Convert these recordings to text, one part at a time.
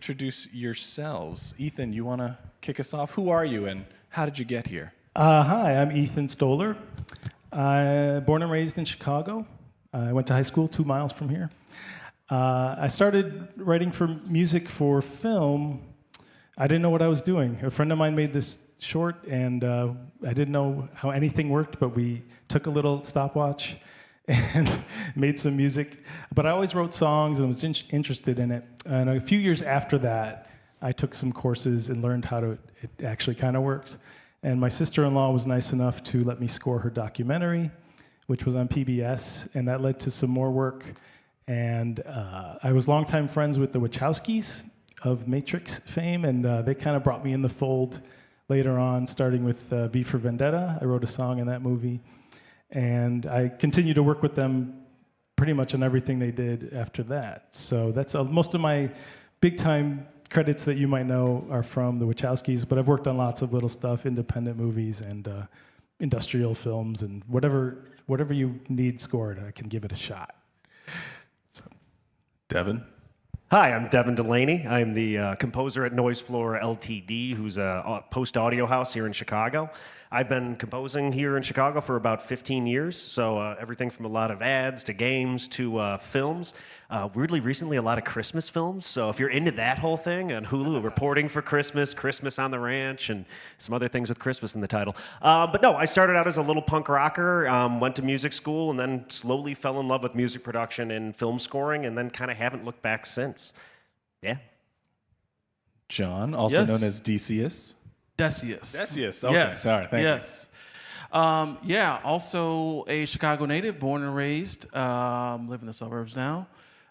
introduce yourselves. Ethan, you want to kick us off? Who are you and how did you get here? Hi, I'm Ethan Stoller. Born and raised in Chicago. I went to high school 2 miles from here. I started writing for music for film. I didn't know what I was doing. A friend of mine made this short, and I didn't know how anything worked, but we took a little stopwatch and made some music. But I always wrote songs and was interested in it. And a few years after that, I took some courses and learned how it actually kind of works. And my sister-in-law was nice enough to let me score her documentary, which was on PBS, and that led to some more work. And I was longtime friends with the Wachowskis of Matrix fame, and they kind of brought me in the fold later on, starting with V for Vendetta. I wrote a song in that movie. And I continued to work with them pretty much on everything they did after that. So that's most of my big-time credits that you might know are from the Wachowskis, but I've worked on lots of little stuff, independent movies and industrial films, and whatever you need scored, I can give it a shot. So, Devin? Hi, I'm Devin Delaney. I'm the composer at Noise Floor Ltd., who's a post-audio house here in Chicago. I've been composing here in Chicago for about 15 years, so everything from a lot of ads to games to films. Weirdly, recently, a lot of Christmas films, so if you're into that whole thing, on Hulu, Reporting for Christmas, Christmas on the Ranch, and some other things with Christmas in the title. But no, I started out as a little punk rocker, went to music school, and then slowly fell in love with music production and film scoring, and then kind of haven't looked back since. Yeah. John, also Yes. known as Decius. Decius. Okay, Yes. sorry, thank you. Yes. Yeah, also a Chicago native, born and raised, live in the suburbs now.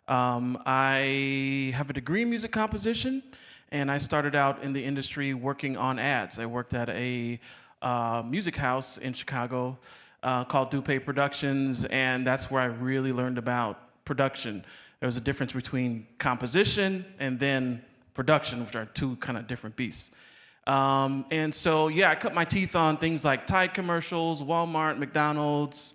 I have a degree in music composition, and I started out in the industry working on ads. I worked at a music house in Chicago called Dupe Productions, and that's where I really learned about production. There was a difference between composition and then production, which are two kind of different beasts. And so, yeah, I cut my teeth on things like Tide commercials, Walmart, McDonald's,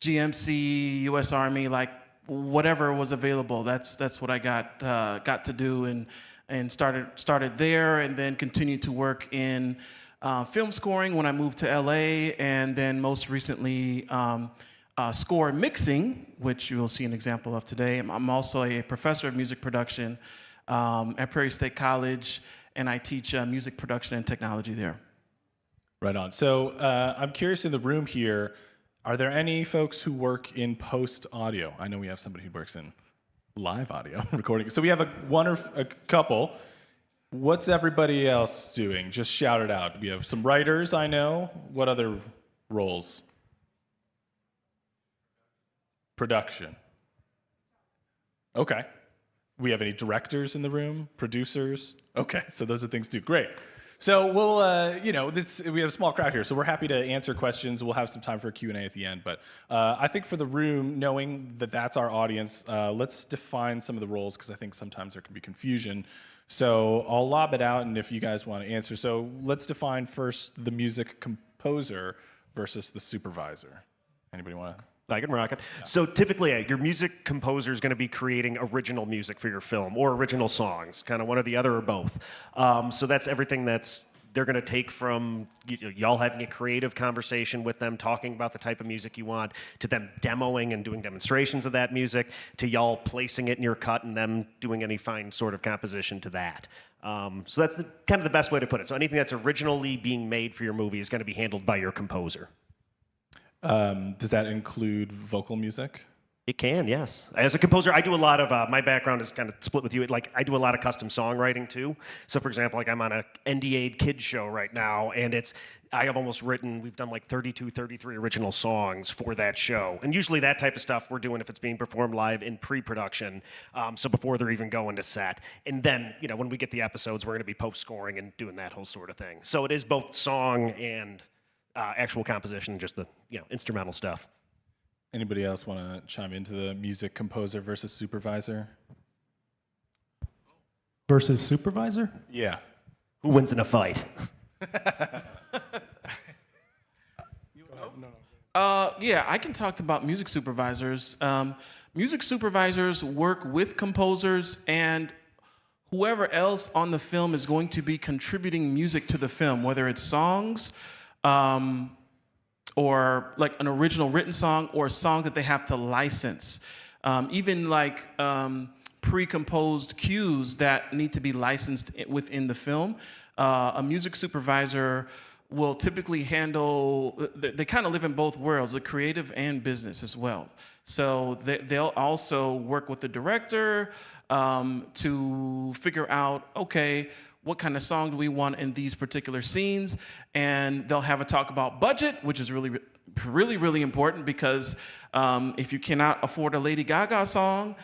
GMC, U.S. Army, like whatever was available. That's what I got to do, and started there, and then continued to work in film scoring when I moved to L.A., and then most recently score mixing, which you'll see an example of today. I'm also a professor of music production at Prairie State College, and I teach music production and technology there. Right on. So I'm curious in the room here, are there any folks who work in post-audio? I know we have somebody who works in live audio recording. So we have a couple. What's everybody else doing? Just shout it out. We have some writers, I know. What other roles? Production. Okay. We have any directors in the room? Producers? Okay, so those are things too. Great. So we'll, we have a small crowd here, so we're happy to answer questions. We'll have some time for a Q&A at the end. But I think for the room, knowing that that's our audience, let's define some of the roles, because I think sometimes there can be confusion. So I'll lob it out, and if you guys want to answer. So let's define first the music composer versus the supervisor. Anybody want to? I can rock it. Yeah. So typically, your music composer is going to be creating original music for your film or original songs, kind of one or the other or both. So that's everything they're going to take from y'all having a creative conversation with them, talking about the type of music you want, to them demoing and doing demonstrations of that music, to y'all placing it in your cut and them doing any fine sort of composition to that. So that's kind of the best way to put it. So anything that's originally being made for your movie is going to be handled by your composer. Does that include vocal music? It can, yes. As a composer, I do a lot of, my background is kind of split with you. Like, I do a lot of custom songwriting too. So for example, like I'm on a NDA'd kids show right now, and I have almost written, we've done like 32, 33 original songs for that show. And usually that type of stuff we're doing if it's being performed live in pre-production, so before they're even going to set. And then, when we get the episodes, we're gonna be post-scoring and doing that whole sort of thing. So it is both song and actual composition, just the instrumental stuff. Anybody else want to chime into the music composer versus supervisor? Versus supervisor? Yeah. Who wins in a fight? Yeah, I can talk about music supervisors. Music supervisors work with composers and whoever else on the film is going to be contributing music to the film, whether it's songs, or like an original written song, or a song that they have to license. Even like pre-composed cues that need to be licensed within the film. A music supervisor will typically handle, they kind of live in both worlds, the creative and business as well. So they'll also work with the director to figure out, okay, what kind of song do we want in these particular scenes? And they'll have a talk about budget, which is really, really, really important, because if you cannot afford a Lady Gaga song,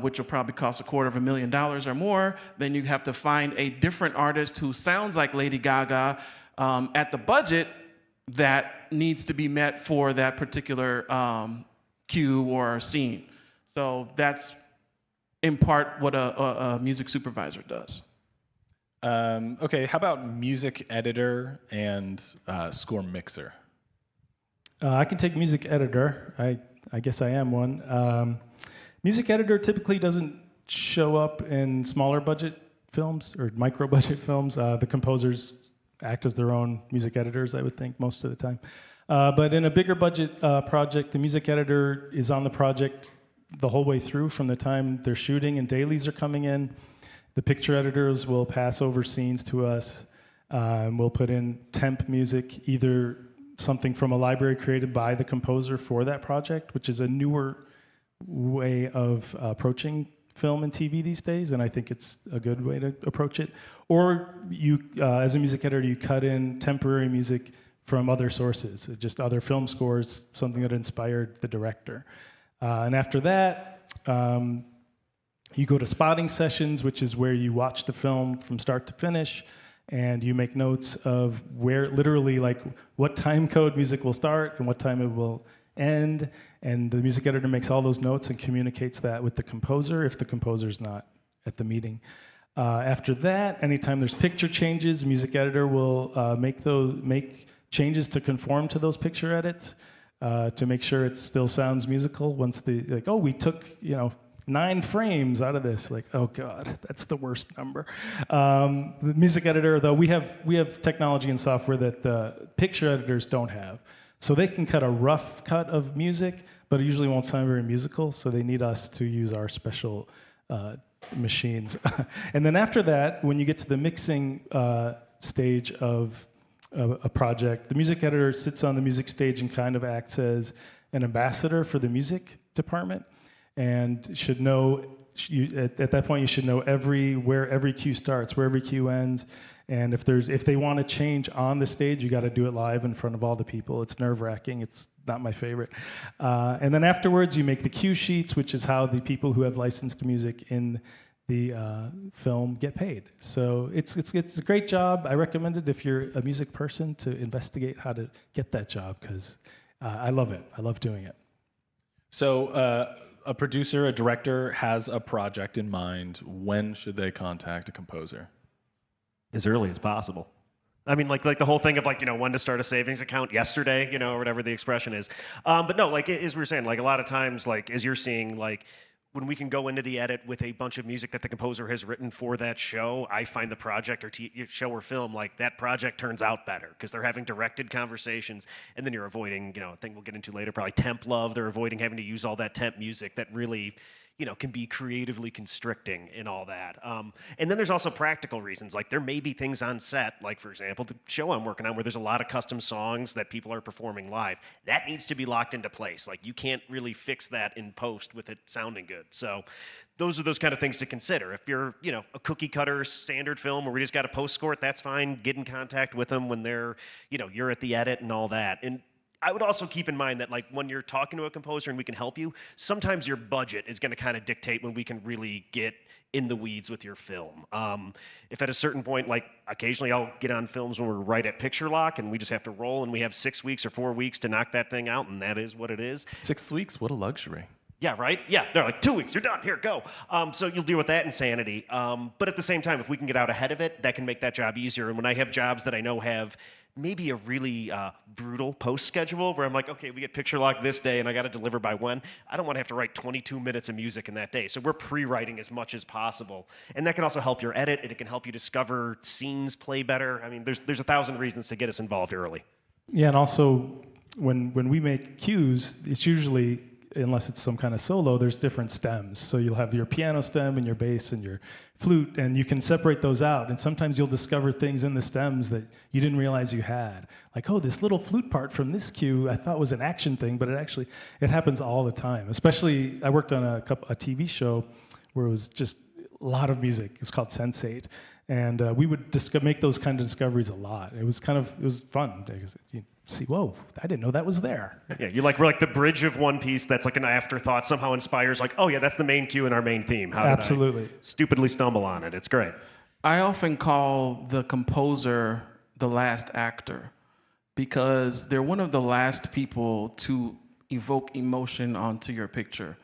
which will probably cost $250,000 or more, then you have to find a different artist who sounds like Lady Gaga at the budget that needs to be met for that particular cue or scene. So that's in part what a music supervisor does. Okay, how about music editor and score mixer? I can take music editor. I guess I am one. Music editor typically doesn't show up in smaller budget films or micro budget films. The composers act as their own music editors, I would think, most of the time. But in a bigger budget project, the music editor is on the project the whole way through, from the time they're shooting and dailies are coming in. The picture editors will pass over scenes to us. We'll put in temp music, either something from a library created by the composer for that project, which is a newer way of approaching film and TV these days, and I think it's a good way to approach it. Or you, as a music editor, you cut in temporary music from other sources, just other film scores, something that inspired the director. And after that, you go to spotting sessions, which is where you watch the film from start to finish, and you make notes of where, literally, like what time code music will start and what time it will end, and the music editor makes all those notes and communicates that with the composer if the composer's not at the meeting. After that, anytime there's picture changes, the music editor will make changes to conform to those picture edits to make sure it still sounds musical. Once we took 9 frames out of this, like, oh god, that's the worst number. The music editor, though, we have technology and software that the picture editors don't have. So they can cut a rough cut of music, but it usually won't sound very musical, so they need us to use our special machines. And then after that, when you get to the mixing stage of a project, the music editor sits on the music stage and kind of acts as an ambassador for the music department, and should know, at that point you should know where every cue starts, where every cue ends, and if they want to change on the stage, you got to do it live in front of all the people. It's nerve-wracking. It's not my favorite. And then afterwards, you make the cue sheets, which is how the people who have licensed music in the film get paid. So it's a great job. I recommend it if you're a music person to investigate how to get that job, because I love it. I love doing it. So a producer, a director has a project in mind. When should they contact a composer? As early as possible. I mean, like the whole thing of when to start a savings account yesterday, or whatever the expression is. But no, as we were saying, a lot of times, as you're seeing, when we can go into the edit with a bunch of music that the composer has written for that show, I find the project or show or film, that project turns out better because they're having directed conversations, and then you're avoiding, a thing we'll get into later, probably temp love. They're avoiding having to use all that temp music that really, can be creatively constricting and all that. And then there's also practical reasons. There may be things on set, for example, the show I'm working on where there's a lot of custom songs that people are performing live. That needs to be locked into place. You can't really fix that in post with it sounding good. So those are those kind of things to consider. If you're, a cookie cutter standard film where we just got to post score it, that's fine. Get in contact with them when they're, you're at the edit and all that. And I would also keep in mind that when you're talking to a composer and we can help you, sometimes your budget is going to kind of dictate when we can really get in the weeds with your film. If at a certain point, occasionally I'll get on films when we're right at picture lock and we just have to roll and we have 6 weeks or 4 weeks to knock that thing out, and that is what it is. 6 weeks? What a luxury. Yeah, right? Yeah, no, 2 weeks, you're done, here, go. So you'll deal with that insanity. But at the same time, if we can get out ahead of it, that can make that job easier. And when I have jobs that I know have maybe a really brutal post schedule where I'm like, okay, we get picture lock this day and I got to deliver by when. I don't want to have to write 22 minutes of music in that day. So we're pre-writing as much as possible. And that can also help your edit, and it can help you discover scenes play better. I mean, there's 1,000 reasons to get us involved early. Yeah, and also when we make cues, it's usually, unless it's some kind of solo, there's different stems. So you'll have your piano stem and your bass and your flute, and you can separate those out. And sometimes you'll discover things in the stems that you didn't realize you had. Like, oh, this little flute part from this cue I thought was an action thing, but it happens all the time. Especially, I worked on a TV show where it was just a lot of music. It's called Sense8. And we would make those kind of discoveries a lot. It was fun because you see, whoa, I didn't know that was there. Yeah, we're like the bridge of One Piece that's like an afterthought somehow inspires, like, oh yeah, that's the main cue in our main theme. How did Absolutely. I stupidly stumble on it? It's great. I often call the composer the last actor because they're one of the last people to evoke emotion onto your picture.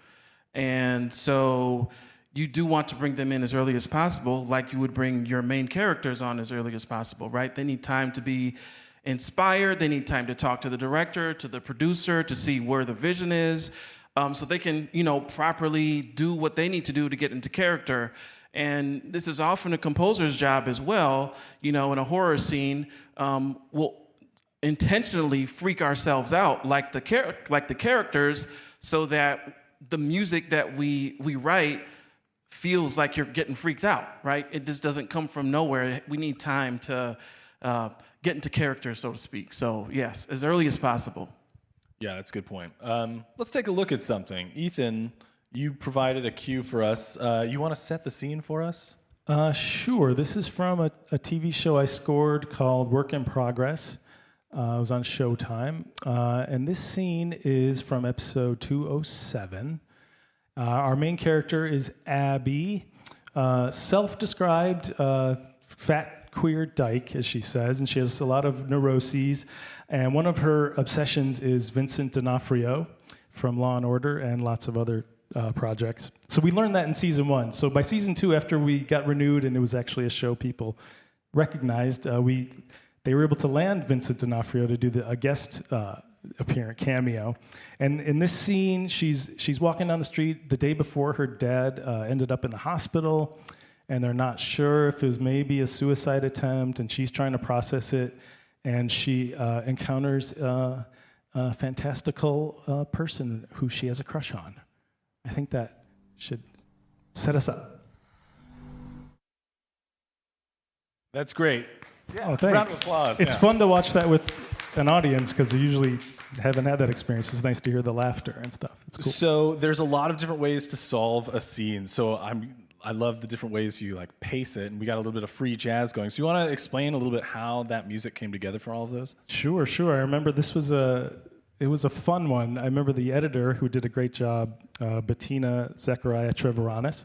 And so you do want to bring them in as early as possible, like you would bring your main characters on as early as possible, right? They need time to be inspired. They need time to talk to the director, to the producer, to see where the vision is, so they can, properly do what they need to do to get into character. And this is often a composer's job as well. In a horror scene, we'll intentionally freak ourselves out like the characters, so that the music that we write feels like you're getting freaked out, right? It just doesn't come from nowhere. We need time to get into character, so to speak. So yes, as early as possible. Yeah, that's a good point. Let's take a look at something. Ethan, you provided a cue for us. You want to set the scene for us? Sure. This is from a TV show I scored called Work in Progress. It was on Showtime. And this scene is from episode 207. Our main character is Abby, self-described fat queer dyke, as she says, and she has a lot of neuroses. And one of her obsessions is Vincent D'Onofrio from Law and Order and lots of other projects. So we learned that in season 1. So by season 2, after we got renewed and it was actually a show people recognized, they were able to land Vincent D'Onofrio to do a guest appearance cameo. And in this scene, she's walking down the street the day before her dad ended up in the hospital, and they're not sure if it was maybe a suicide attempt, and she's trying to process it, and she encounters a fantastical person who she has a crush on. I think that should set us up. That's great. Oh, thanks. Round of applause. It's fun to watch that with an audience because you usually haven't had that experience. It's nice to hear the laughter and stuff. It's cool. So there's a lot of different ways to solve a scene. So I love the different ways you pace it, and we got a little bit of free jazz going. So you want to explain a little bit how that music came together for all of those? Sure. I remember this was it was a fun one. I remember the editor who did a great job, Bettina Zechariah Trevoranis.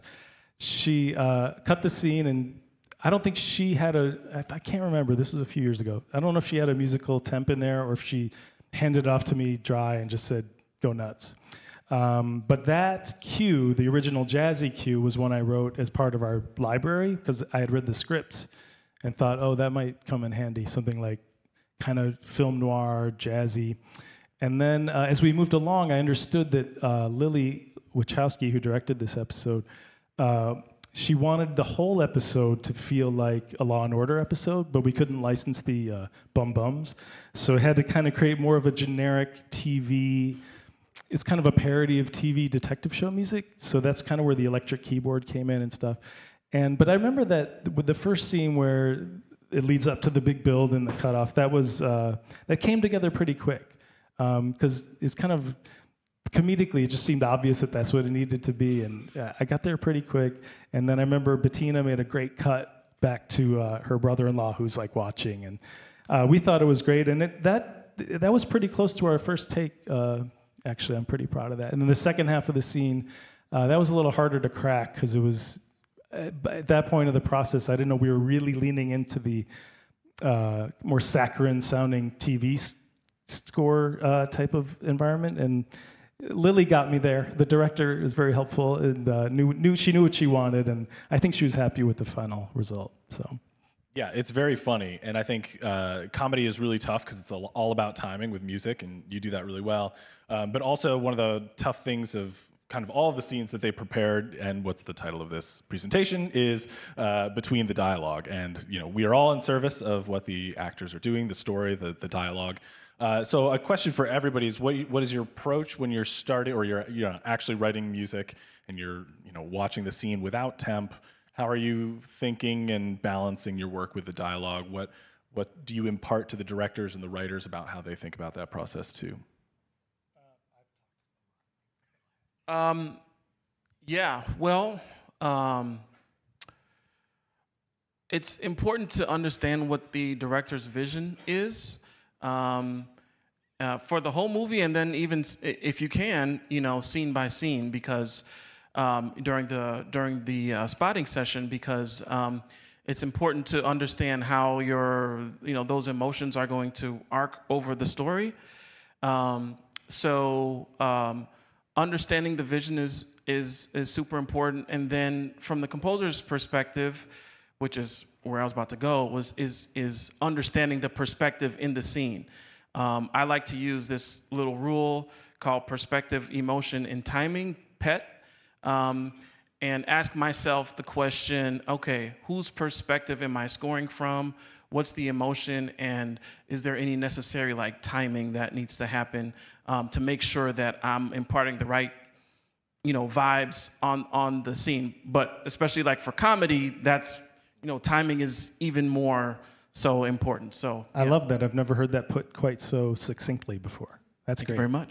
She cut the scene, and I don't think she had I can't remember, this was a few years ago. I don't know if she had a musical temp in there or if she handed it off to me dry and just said, go nuts. But that cue, the original jazzy cue, was one I wrote as part of our library because I had read the scripts and thought, oh, that might come in handy, something like kind of film noir, jazzy. And then as we moved along, I understood that Lily Wachowski, who directed this episode, she wanted the whole episode to feel like a Law and Order episode, but we couldn't license the bum-bums. So it had to kind of create more of a generic TV. It's kind of a parody of TV detective show music. So that's kind of where the electric keyboard came in and stuff. But I remember that with the first scene where it leads up to the big build and the cutoff, that came together pretty quick. Because it's kind of comedically, it just seemed obvious that that's what it needed to be, and I got there pretty quick. And then I remember Bettina made a great cut back to her brother-in-law, who's watching, and we thought it was great. And that was pretty close to our first take. Actually, I'm pretty proud of that. And then the second half of the scene, that was a little harder to crack because it was at that point of the process, I didn't know we were really leaning into the more saccharine-sounding TV score type of environment, and Lily got me there. The director is very helpful and knew what she wanted, and I think she was happy with the final result. So, Yeah, it's very funny, and I think comedy is really tough because it's all about timing with music, and you do that really well. But also, one of the tough things of kind of all of the scenes that they prepared, and what's the title of this presentation, is between the dialogue. And we are all in service of what the actors are doing, the story, the dialogue. So a question for everybody is, what is your approach when you're starting, or you're actually writing music, and you're watching the scene without temp? How are you thinking and balancing your work with the dialogue? What do you impart to the directors and the writers about how they think about that process too? Yeah, well, it's important to understand what the director's vision is for the whole movie, and then even if you can, scene by scene, because during the spotting session, because it's important to understand how those emotions are going to arc over the story. Understanding the vision is super important, and then from the composer's perspective, which is where I was about to go, is understanding the perspective in the scene. I like to use this little rule called perspective, emotion, and timing, PET, and ask myself the question, okay, whose perspective am I scoring from? What's the emotion, and is there any necessary timing that needs to happen to make sure that I'm imparting the right vibes on the scene? But especially for comedy, that's timing is even more so important. So I love that. I've never heard that put quite so succinctly before. That's Thank great. you very much.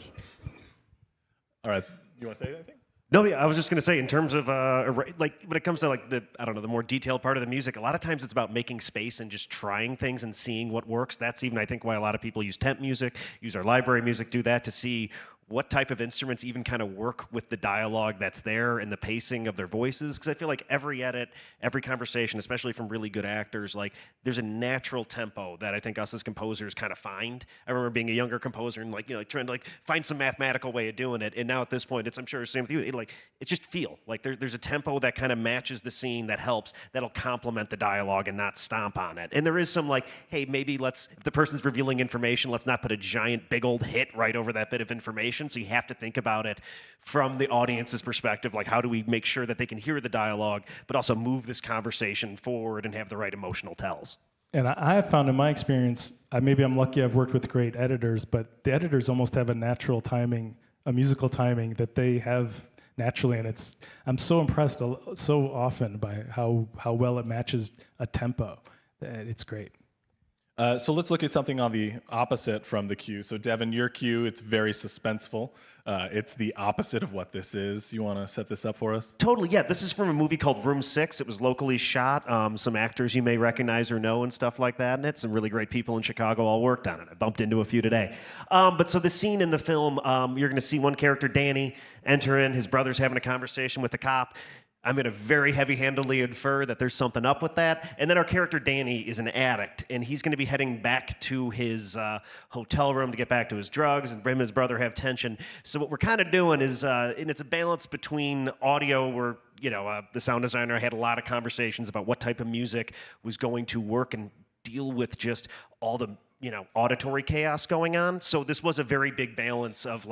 All right, you want to say anything? No, yeah, I was just going to say, in terms of when it comes to the more detailed part of the music, a lot of times it's about making space and just trying things and seeing what works. That's even, I think, why a lot of people use temp music, use our library music, do that to see what type of instruments even kind of work with the dialogue that's there and the pacing of their voices. Because I feel like every edit, every conversation, especially from really good actors, there's a natural tempo that I think us as composers kind of find. I remember being a younger composer and trying to find some mathematical way of doing it. And now at this point, I'm sure same with you. It's just feel there's a tempo that kind of matches the scene, that helps, that'll complement the dialogue and not stomp on it. And there is some hey, maybe if the person's revealing information, let's not put a giant big old hit right over that bit of information. So you have to think about it from the audience's perspective, how do we make sure that they can hear the dialogue, but also move this conversation forward and have the right emotional tells. And I have found in my experience, maybe I'm lucky I've worked with great editors, but the editors almost have a natural timing, a musical timing that they have naturally, and I'm so impressed so often by how well it matches a tempo. It's great. So let's look at something on the opposite from the cue. So Devin, your cue, it's very suspenseful. It's the opposite of what this is. You want to set this up for us? Totally, yeah. This is from a movie called Room 6. It was locally shot. Some actors you may recognize or know and stuff like that. And it's some really great people in Chicago all worked on it. I bumped into a few today. But so the scene in the film, you're going to see one character, Danny, enter in. His brother's having a conversation with the cop. I'm going to very heavy-handedly infer that there's something up with that. And then our character, Danny, is an addict, and he's going to be heading back to his hotel room to get back to his drugs, and him and his brother have tension. So what we're kind of doing is, and it's a balance between audio where, the sound designer had a lot of conversations about what type of music was going to work and deal with just all the auditory chaos going on. So this was a very big balance of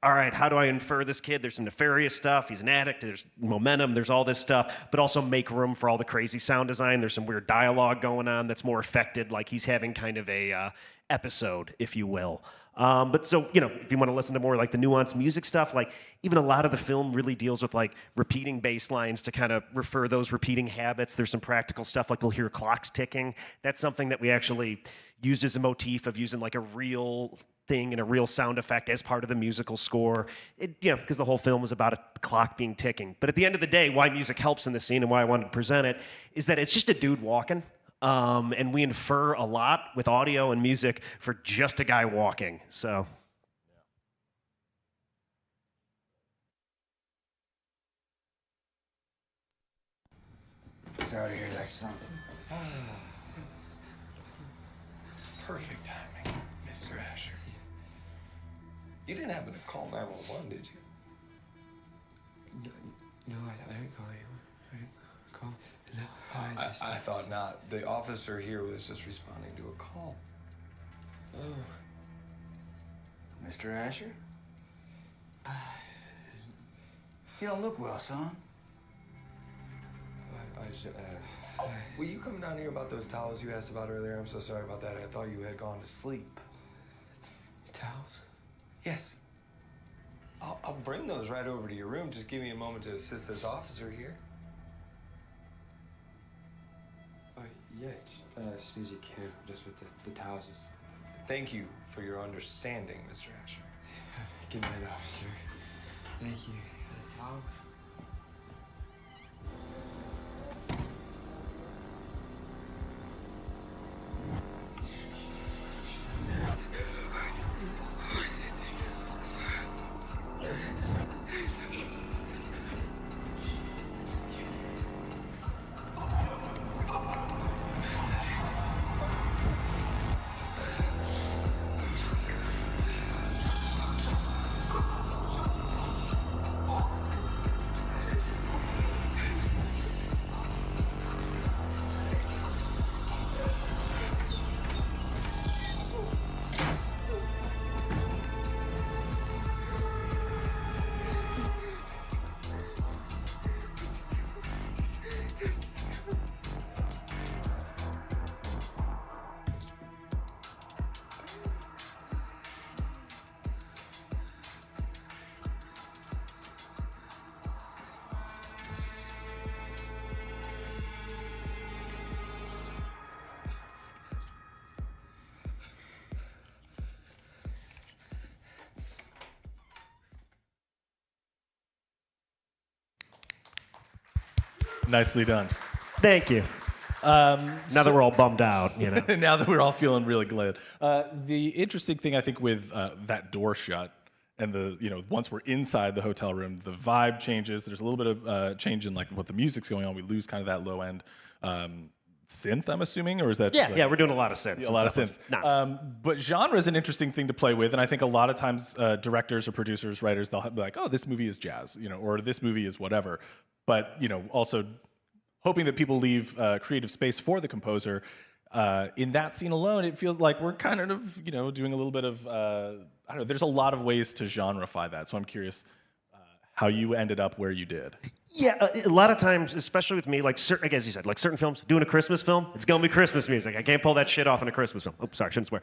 all right, how do I infer this kid? There's some nefarious stuff. He's an addict. There's momentum. There's all this stuff, but also make room for all the crazy sound design. There's some weird dialogue going on that's more affected, he's having kind of a episode, if you will. But so, if you want to listen to more the nuanced music stuff, even a lot of the film really deals with repeating bass lines to kind of refer those repeating habits. There's some practical stuff we'll hear clocks ticking. That's something that we actually used as a motif of using a real thing and a real sound effect as part of the musical score. Because the whole film is about a clock being ticking. But at the end of the day, why music helps in the scene and why I wanted to present it is that it's just a dude walking. And we infer a lot with audio and music for just a guy walking. So. Sorry to hear that, son. Perfect timing, Mr. Asher. You didn't happen to call 911, did you? No, I didn't call you. I didn't call. No. I thought not. The officer here was just responding to a call. Oh. Mr. Asher? You don't look well, son. Will you come down here about those towels you asked about earlier? I'm so sorry about that. I thought you had gone to sleep. Towels? Yes. I'll bring those right over to your room. Just give me a moment to assist this officer here. Yeah, just as soon as you can, just with the towels. Thank you for your understanding, Mr. Asher. Good night, officer. Thank you for the towels. Nicely done. Thank you. Now that we're all bummed out, you know. Now that we're all feeling really glad. The interesting thing I think with that door shut and once we're inside the hotel room, the vibe changes. There's a little bit of change in like what the music's going on. We lose kind of that low end synth, I'm assuming, or is that just Yeah, we're doing a lot of synths. a lot of synths. But genre is an interesting thing to play with, and I think a lot of times directors or producers, writers, they'll be like, "Oh, this movie is jazz," or "This movie is whatever." But also hoping that people leave creative space for the composer. In that scene alone, it feels like we're kind of doing a little bit of I don't know. There's a lot of ways to genreify that, so I'm curious how you ended up where you did. Yeah, a lot of times, especially with me, like certain, as you said, like certain films, doing a Christmas film, it's gonna be Christmas music. I can't pull that shit off in a Christmas film. Oops, sorry, shouldn't swear.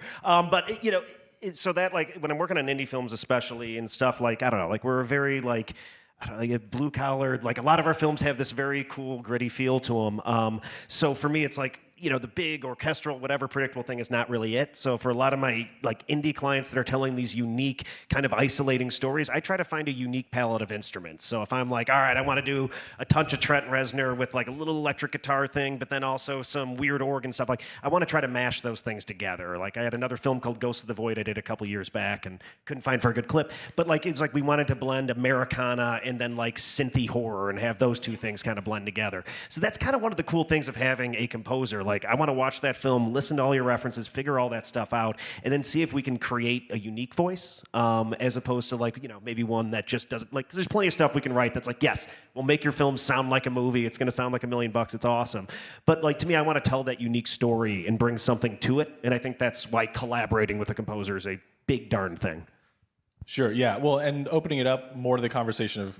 So that like when I'm working on indie films, especially and stuff, like I don't know, like we're a very like. I don't know, like blue collar, like a lot of our films have this very cool, gritty feel to them. So for me, it's like, the big orchestral, whatever predictable thing is not really it. So for a lot of my like indie clients that are telling these unique kind of isolating stories, I try to find a unique palette of instruments. So if I'm like, all right, I want to do a touch of Trent Reznor with like a little electric guitar thing, but then also some weird organ stuff, like I want to try to mash those things together. Like I had another film called Ghost of the Void I did a couple years back and couldn't find for a good clip. But like it's like we wanted to blend Americana and then like synthy horror and have those two things kind of blend together. So that's kind of one of the cool things of having a composer. Like I want to watch that film, listen to all your references, figure all that stuff out, and then see if we can create a unique voice, as opposed to like, maybe one that just doesn't, like, there's plenty of stuff we can write that's like, yes, we'll make your film sound like a movie, it's going to sound like $1 million, it's awesome. But like, to me, I want to tell that unique story and bring something to it, and I think that's why collaborating with a composer is a big darn thing. Sure. Yeah. Well, and opening it up more to the conversation of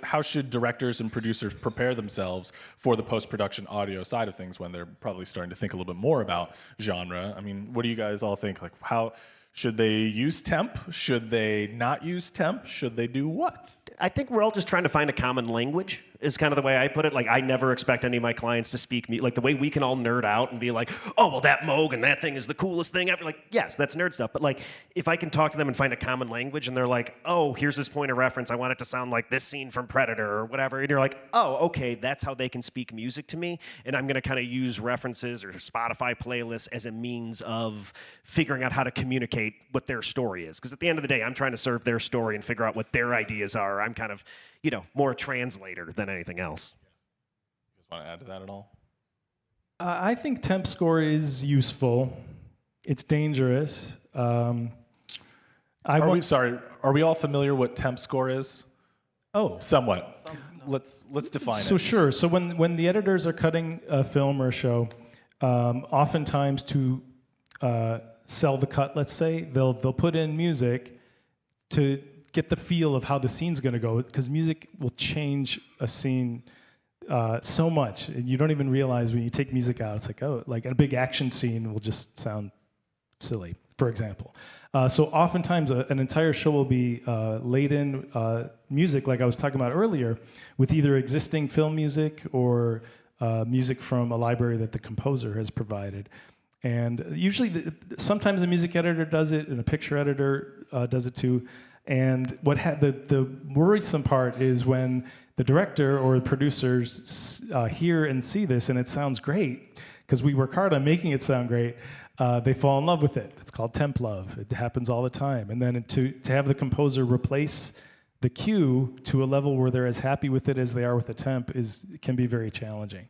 how should directors and producers prepare themselves for the post-production audio side of things when they're probably starting to think a little bit more about genre. I mean, what do you guys all think? Like, how should they use temp? Should they not use temp? Should they do what? I think we're all just trying to find a common language is kind of the way I put it. Like, I never expect any of my clients to speak me. Like, the way we can all nerd out and be like, oh, well, that Moog and that thing is the coolest thing ever. Like, yes, that's nerd stuff. But, like, if I can talk to them and find a common language and they're like, oh, here's this point of reference. I want it to sound like this scene from Predator or whatever. And you're like, oh, okay, that's how they can speak music to me. And I'm going to kind of use references or Spotify playlists as a means of figuring out how to communicate what their story is. Because at the end of the day, I'm trying to serve their story and figure out what their ideas are. I'm kind of, more a translator than anything else. You guys want to add to that at all? I think temp score is useful. It's dangerous. Are we all familiar what temp score is? Oh, Somewhat. Let's define so it. sure. So when the editors are cutting a film or a show, oftentimes to sell the cut, let's say, they'll put in music to get the feel of how the scene's going to go, because music will change a scene so much, and you don't even realize when you take music out. It's like, oh, like a big action scene will just sound silly, for example. So oftentimes an entire show will be laid in music, like I was talking about earlier, with either existing film music or music from a library that the composer has provided. And usually, sometimes a music editor does it, and a picture editor does it too. And the worrisome part is when the director or the producers hear and see this, and it sounds great, because we work hard on making it sound great. They fall in love with it. It's called temp love. It happens all the time. And then to have the composer replace the cue to a level where they're as happy with it as they are with the temp can be very challenging.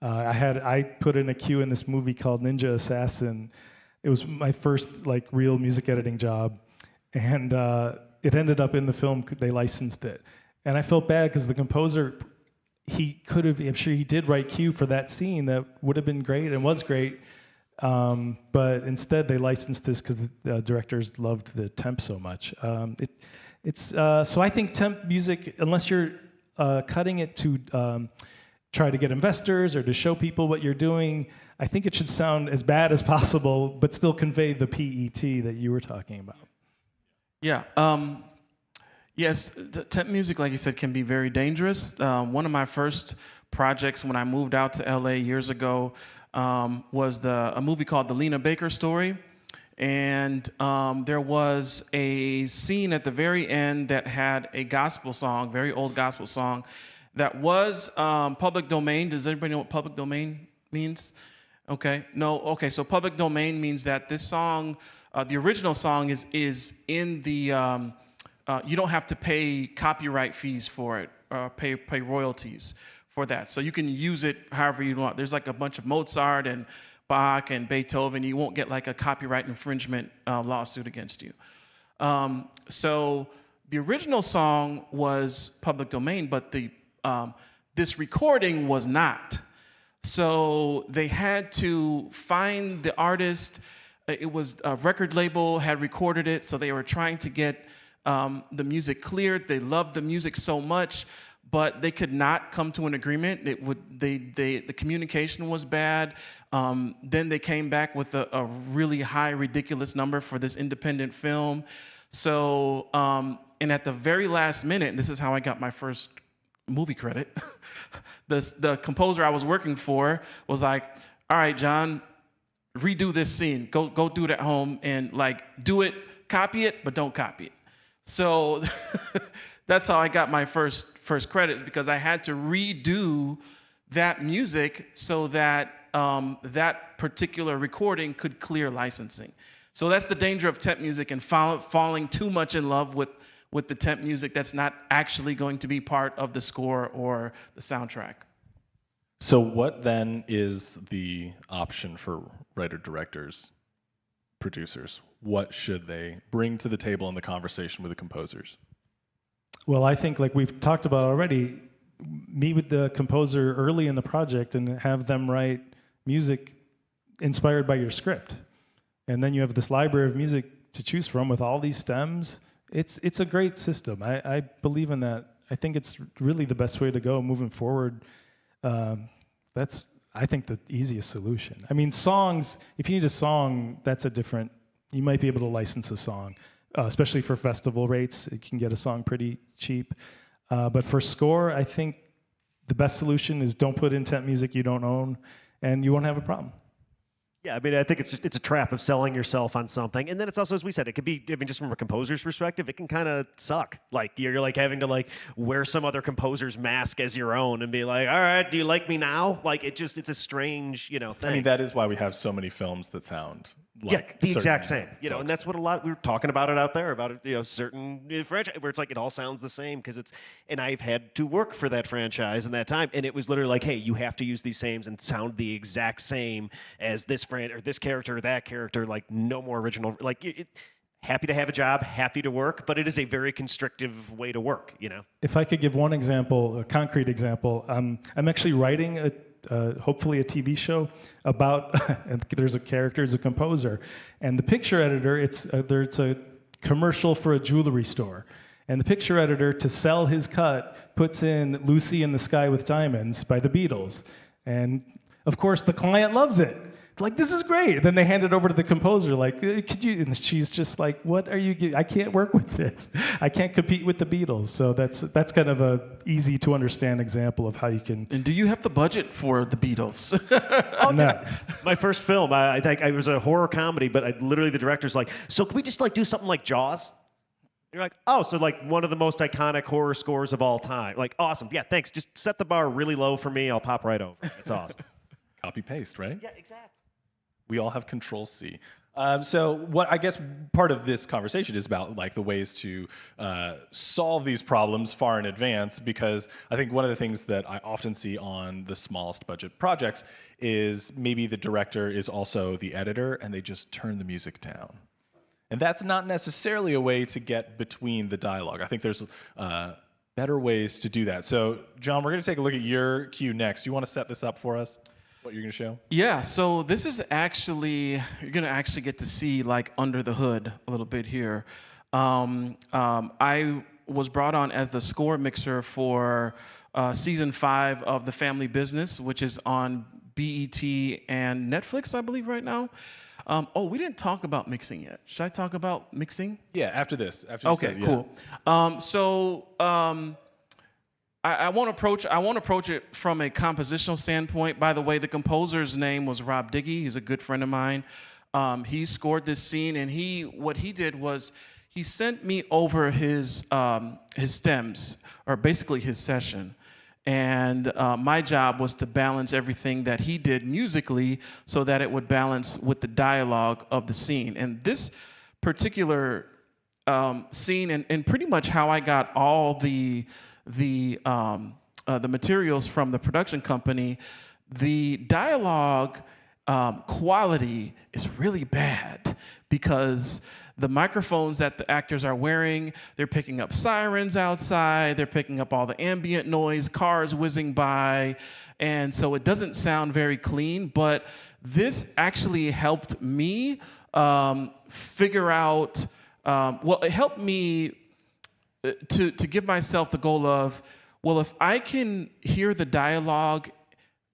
I put in a cue in this movie called Ninja Assassin. It was my first like real music editing job, and it ended up in the film. They licensed it, and I felt bad because the composer, I'm sure he did write cue for that scene that would have been great and was great. But instead, they licensed this because the directors loved the temp so much. So I think temp music, unless you're cutting it to try to get investors or to show people what you're doing, I think it should sound as bad as possible, but still convey the PET that you were talking about. Yeah. Yes, temp music, like you said, can be very dangerous. One of my first projects when I moved out to LA years ago was a movie called The Lena Baker Story. And there was a scene at the very end that had a gospel song, very old gospel song, that was public domain. Does anybody know what public domain means? Okay, no, okay, so public domain means that this song, the original song is in the, you don't have to pay copyright fees for it, pay royalties for that. So you can use it however you want. There's like a bunch of Mozart and Bach and Beethoven. You won't get like a copyright infringement lawsuit against you. So the original song was public domain, but this recording was not. So they had to find the artist. It was a record label had recorded it, so they were trying to get the music cleared. They loved the music so much, but they could not come to an agreement. The communication was bad. Then they came back with a really high, ridiculous number for this independent film. So, and at the very last minute, and this is how I got my first movie credit, the composer I was working for was like, all right, John, redo this scene. Go do it at home and like do it, copy it, but don't copy it. So that's how I got my first credits, because I had to redo that music so that that particular recording could clear licensing. So that's the danger of temp music and falling too much in love with the temp music that's not actually going to be part of the score or the soundtrack. So what then is the option for writer-directors, producers? What should they bring to the table in the conversation with the composers? Well, I think, like we've talked about already, meet with the composer early in the project and have them write music inspired by your script. And then you have this library of music to choose from with all these stems. It's a great system. I believe in that. I think it's really the best way to go moving forward. That's, I think, the easiest solution. I mean, songs, if you need a song, that's a different, you might be able to license a song, especially for festival rates. You can get a song pretty cheap. But for score, I think the best solution is don't put in temp music you don't own, and you won't have a problem. Yeah, I mean, I think it's a trap of selling yourself on something, and then it's also, as we said, it could be. I mean, just from a composer's perspective, it can kind of suck. Like you're like having to like wear some other composer's mask as your own and be like, all right, do you like me now? Like it's a strange, thing. I mean, that is why we have so many films that sound like the exact same. folks. And that's what we were talking about it out there about certain franchise where it's like it all sounds the same because it's. And I've had to work for that franchise in that time, and it was literally like, hey, you have to use these names and sound the exact same as this or this character or that character, like no more original. Like happy to have a job, happy to work, but it is a very constrictive way to work, you know? If I could give one example, a concrete example, I'm actually writing hopefully a TV show about, and there's a character, there's a composer, and the picture editor, it's a commercial for a jewelry store. And the picture editor, to sell his cut, puts in Lucy in the Sky with Diamonds by the Beatles. And of course, the client loves it. It's like, this is great. Then they hand it over to the composer, like, could you? And she's just like, what are you? I can't work with this. I can't compete with the Beatles. So that's kind of a easy to understand example of how you can. And do you have the budget for the Beatles? No. My first film, I think it was a horror comedy, but literally the director's like, so can we just like do something like Jaws? And you're like, oh, so like one of the most iconic horror scores of all time. Like, awesome. Yeah, thanks. Just set the bar really low for me. I'll pop right over. It's awesome. Copy paste, right? Yeah, exactly. We all have Control C. So what I guess part of this conversation is about like the ways to solve these problems far in advance, because I think one of the things that I often see on the smallest budget projects is maybe the director is also the editor and they just turn the music down. And that's not necessarily a way to get between the dialogue. I think there's better ways to do that. So John, we're gonna take a look at your cue next. You wanna set this up for us? What you're gonna show? Yeah, so this is actually, you're gonna actually get to see like under the hood a little bit here. I was brought on as the score mixer for season 5 of The Family Business, which is on BET and Netflix, I believe, right now. Oh, we didn't talk about mixing yet. Should I talk about mixing? Yeah, after this. After you Okay, said, yeah. cool. I won't approach it from a compositional standpoint. By the way, the composer's name was Rob Diggy. He's a good friend of mine. He scored this scene, and what he did was he sent me over his stems, or basically his session. And my job was to balance everything that he did musically so that it would balance with the dialogue of the scene. And this particular scene, and pretty much how I got all the materials from the production company, the dialogue quality is really bad because the microphones that the actors are wearing, they're picking up sirens outside, they're picking up all the ambient noise, cars whizzing by, and so it doesn't sound very clean, but this actually helped me figure out, it helped me to give myself the goal of, well, if I can hear the dialogue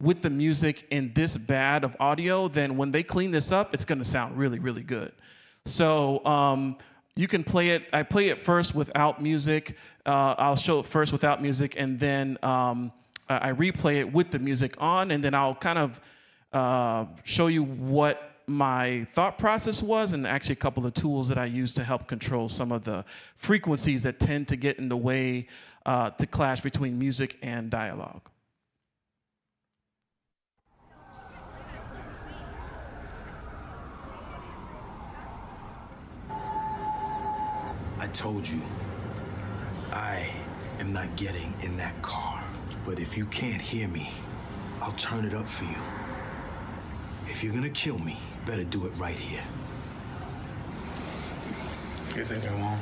with the music in this bad of audio, then when they clean this up, it's gonna sound really, really good. So you can play it, I play it first without music, I'll show it first without music, and then I replay it with the music on, and then I'll kind of show you what my thought process was, and actually a couple of tools that I use to help control some of the frequencies that tend to get in the way to clash between music and dialogue. I told you, I am not getting in that car. But if you can't hear me, I'll turn it up for you. If you're gonna kill me, you better do it right here. You think I won't?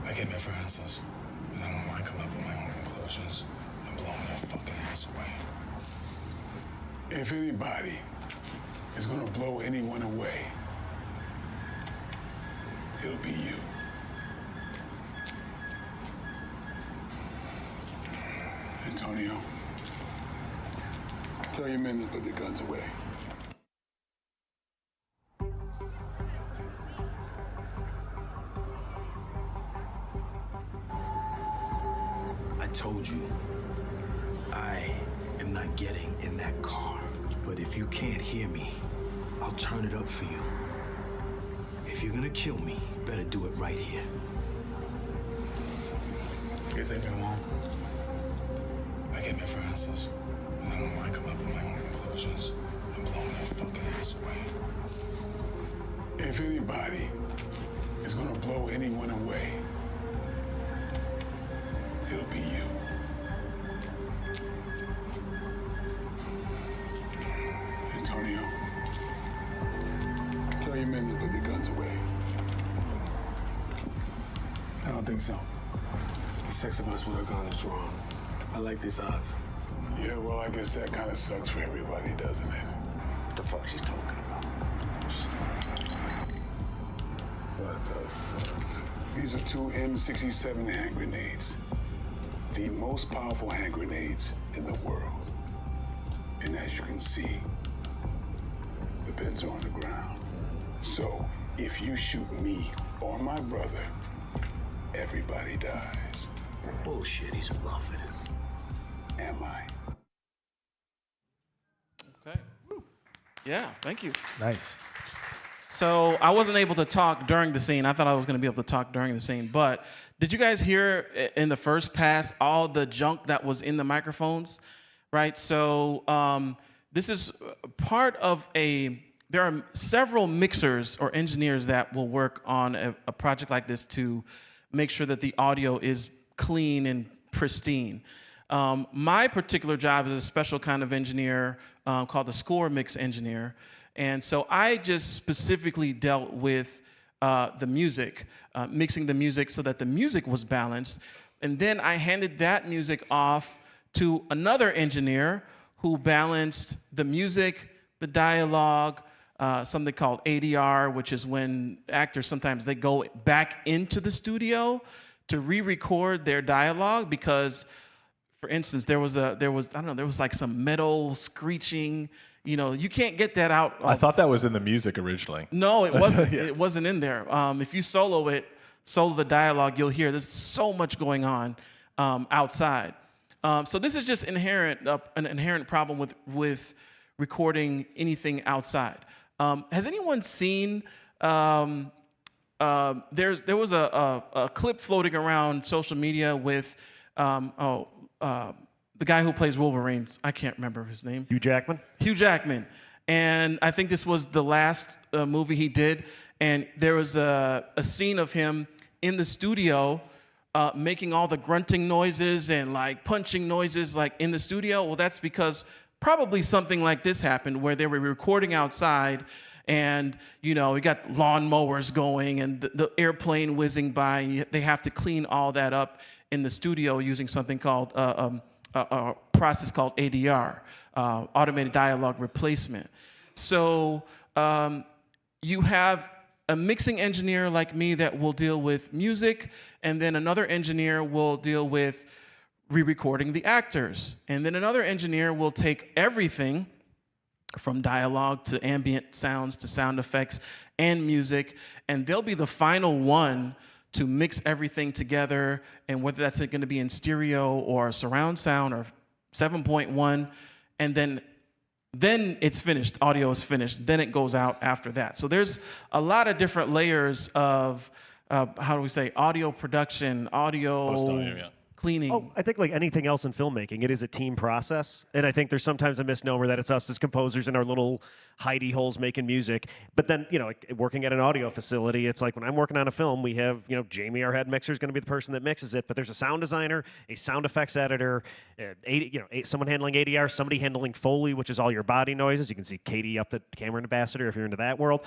I came here for answers, and I don't mind coming up with my own conclusions and blowing their fucking ass away. If anybody is gonna blow anyone away, it'll be you. Antonio, tell your men to put their guns away. I told you, I am not getting in that car. But if you can't hear me, I'll turn it up for you. If you're gonna kill me, you better do it right here. You think I won't? I came here for answers, and I don't mind coming up with my own conclusions and blowing their fucking ass away. If anybody is gonna blow anyone away, it'll be you. Antonio, tell your men to put their guns away. think so. The six of us with our guns drawn. I like these odds. Yeah, well, I guess that kind of sucks for everybody, doesn't it? What the fuck she's talking about? What the fuck? These are two M67 hand grenades. The most powerful hand grenades in the world. And as you can see, the pins are on the ground. So, if you shoot me or my brother, everybody dies. Bullshit, he's bluffing. Am I? Okay. Yeah, thank you. Nice. So I wasn't able to talk during the scene. I thought I was going to be able to talk during the scene. But did you guys hear in the first pass all the junk that was in the microphones? Right? So this is part of there are several mixers or engineers that will work on a project like this to make sure that the audio is clean and pristine. My particular job is a special kind of engineer called the score mix engineer. And so I just specifically dealt with the music, mixing the music so that the music was balanced. And then I handed that music off to another engineer who balanced the music, the dialogue, something called ADR, which is when actors sometimes they go back into the studio to re-record their dialogue because, for instance, there was like some metal screeching. You know, you can't get that out. I thought that was in the music originally. No, it wasn't. Yeah. It wasn't in there. If you solo the dialogue, you'll hear there's so much going on outside. So this is just an inherent problem with recording anything outside. Has anyone seen? There was a clip floating around social media with the guy who plays Wolverine. I can't remember his name. Hugh Jackman? Hugh Jackman. And I think this was the last movie he did. And there was a scene of him in the studio making all the grunting noises and like punching noises like in the studio. Well, that's because probably something like this happened where they were recording outside and, you know, you got lawnmowers going and the airplane whizzing by. And they have to clean all that up in the studio using something called a process called ADR, automated dialogue replacement. So you have a mixing engineer like me that will deal with music, and then another engineer will deal with re-recording the actors. And then another engineer will take everything from dialogue to ambient sounds to sound effects and music, and they'll be the final one to mix everything together, and whether that's going to be in stereo or surround sound or 7.1, and then it's finished, audio is finished, then it goes out after that. So there's a lot of different layers of, how do we say, audio production, Post-audio, yeah. cleaning. Oh, I think like anything else in filmmaking, it is a team process. And I think there's sometimes a misnomer that it's us as composers in our little hidey holes making music. But then, you know, like working at an audio facility, it's like when I'm working on a film, we have, you know, Jamie, our head mixer, is going to be the person that mixes it. But there's a sound designer, a sound effects editor, someone handling ADR, somebody handling Foley, which is all your body noises. You can see Katie up at Camera Ambassador if you're into that world.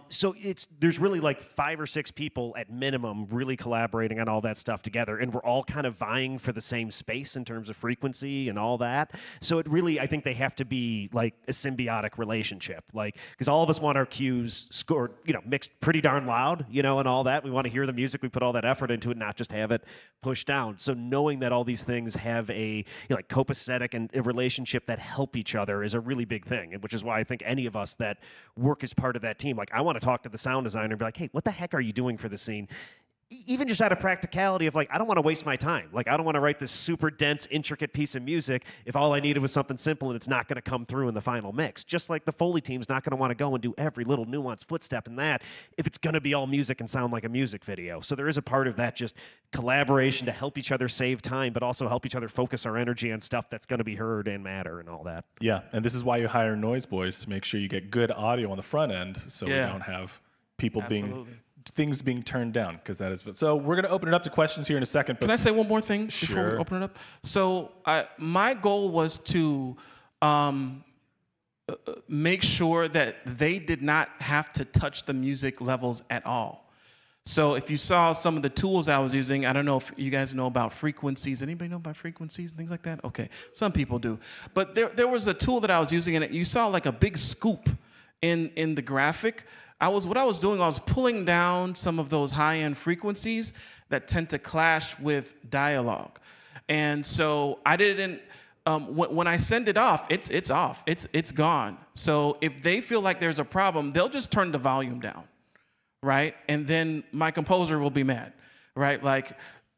So there's really like 5 or 6 people at minimum really collaborating on all that stuff together. And we're all kind of vying for the same space in terms of frequency and all that. So it really, I think they have to be like a symbiotic relationship, like, because all of us want our cues scored, you know, mixed pretty darn loud, you know, and all that. We want to hear the music. We put all that effort into it, not just have it pushed down. So knowing that all these things have a, you know, like copacetic and a relationship that help each other is a really big thing, and which is why I think any of us that work as part of that team, like I want to talk to the sound designer and be like, hey, what the heck are you doing for the scene? Even just out of practicality of like, I don't want to waste my time. Like, I don't want to write this super dense, intricate piece of music if all I needed was something simple and it's not going to come through in the final mix. Just like the Foley team's not going to want to go and do every little nuanced footstep in that if it's going to be all music and sound like a music video. So there is a part of that just collaboration to help each other save time, but also help each other focus our energy on stuff that's going to be heard and matter and all that. Yeah, and this is why you hire noise boys, to make sure you get good audio on the front end, so Yeah. we don't have people Absolutely. things being turned down, because that is. So we're going to open it up to questions here in a second. But Can I say one more thing before Sure. we open it up? So my goal was to make sure that they did not have to touch the music levels at all. So if you saw some of the tools I was using, I don't know if you guys know about frequencies. Anybody know about frequencies and things like that? Okay, some people do. But there was a tool that I was using, and you saw like a big scoop in the graphic. What I was doing, I was pulling down some of those high-end frequencies that tend to clash with dialogue. And so I didn't, when I send it off, it's off, it's gone. So if they feel like there's a problem, they'll just turn the volume down, right? And then my composer will be mad, right? Like,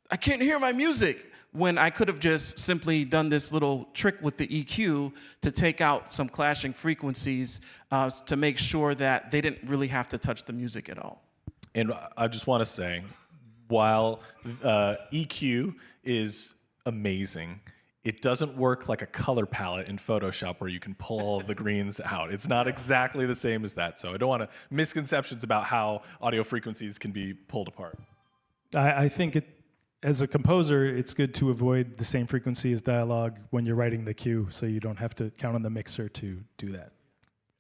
I can't hear my music, when I could have just simply done this little trick with the EQ to take out some clashing frequencies to make sure that they didn't really have to touch the music at all. And I just want to say, while EQ is amazing, it doesn't work like a color palette in Photoshop where you can pull all of the greens out. It's not exactly the same as that. So I don't want to misconceptions about how audio frequencies can be pulled apart. I think as a composer, it's good to avoid the same frequency as dialogue when you're writing the cue, so you don't have to count on the mixer to do that.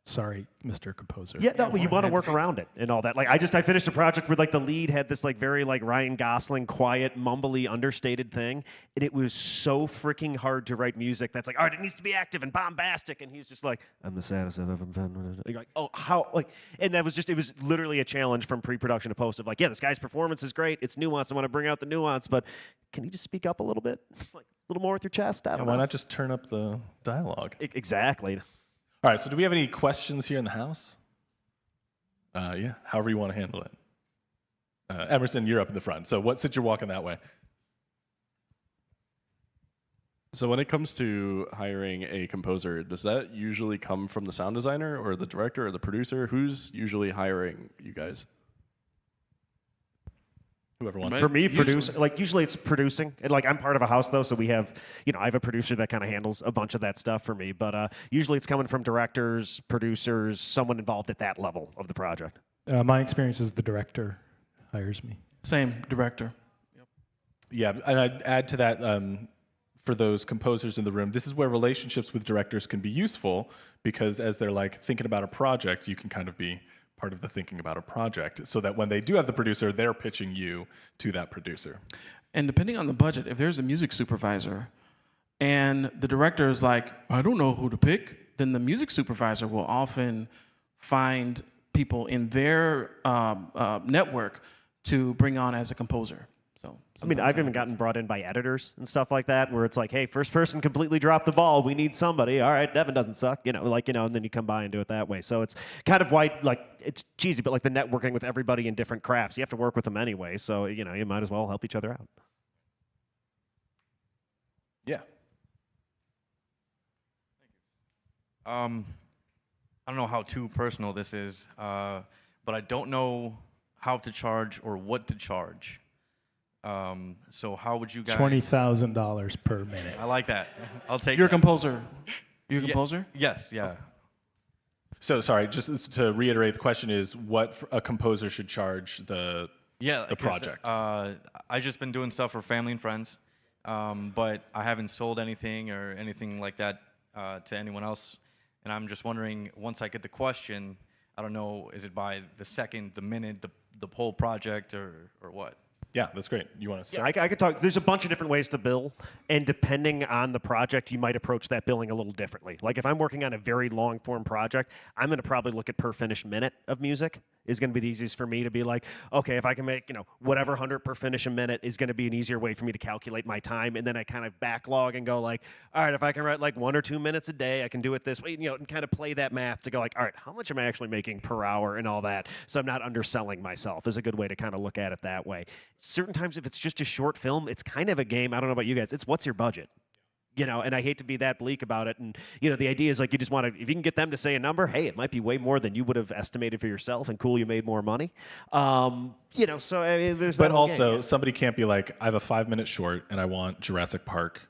Sorry, Mr. Composer. Yeah, no, you want to work around it and all that. Like, I finished a project where like the lead had this like very like Ryan Gosling, quiet, mumbly, understated thing, and it was so freaking hard to write music that's like, all right, it needs to be active and bombastic, and he's just like, I'm the saddest I've ever been. You're like, oh, how, like, and that was just, it was literally a challenge from pre-production to post of like, yeah, this guy's performance is great, it's nuanced, I want to bring out the nuance, but can you just speak up a little bit, like a little more with your chest? I don't know. Why not just turn up the dialogue? Exactly. All right, so do we have any questions here in the house? Yeah, however you want to handle it. Emerson, you're up in the front. So since you're walking that way? So when it comes to hiring a composer, does that usually come from the sound designer or the director or the producer? Who's usually hiring you guys? Whoever wants. For me, usually it's producing. And like, I'm part of a house though, so we have, I have a producer that kind of handles a bunch of that stuff for me. But usually it's coming from directors, producers, someone involved at that level of the project. My experience is the director hires me. Same, director. Yeah, and I'd add to that, for those composers in the room, this is where relationships with directors can be useful, because as they're like thinking about a project, you can kind of be part of the thinking about a project, so that when they do have the producer, they're pitching you to that producer. And depending on the budget, if there's a music supervisor and the director is like, I don't know who to pick, then the music supervisor will often find people in their network to bring on as a composer. So I mean, I've even gotten brought in by editors and stuff like that, where it's like, hey, first person completely dropped the ball. We need somebody. All right, Devin doesn't suck, and then you come by and do it that way. So it's kind of why, like, it's cheesy, but like the networking with everybody in different crafts, you have to work with them anyway. So, you might as well help each other out. Yeah. I don't know how too personal this is, but I don't know how to charge or what to charge. So how would you guys... $20,000 per minute. I like that. I'll take You're a that. composer. You're a composer? Yes, yeah. So sorry, just to reiterate, the question is what a composer should charge the project. I just been doing stuff for family and friends, but I haven't sold anything or anything like that to anyone else. And I'm just wondering, once I get the question, I don't know, is it by the second, the minute, the whole project, or what? Yeah, that's great. You want to Yeah, start? I could talk. There's a bunch of different ways to bill, and depending on the project, you might approach that billing a little differently. Like if I'm working on a very long form project, I'm going to probably look at per finished minute of music is going to be the easiest for me to be like, okay, if I can make, whatever 100 per finish a minute is going to be an easier way for me to calculate my time. And then I kind of backlog and go like, all right, if I can write like 1 or 2 minutes a day, I can do it this way, and kind of play that math to go like, all right, how much am I actually making per hour and all that? So I'm not underselling myself is a good way to kind of look at it that way. Certain times if it's just a short film, it's kind of a game. I don't know about you guys. It's what's your budget? And I hate to be that bleak about it. And, the idea is like you just want to, if you can get them to say a number, hey, it might be way more than you would have estimated for yourself, and cool, you made more money. So I mean, there's that. But also, somebody can't be like, I have a 5-minute short and I want Jurassic Park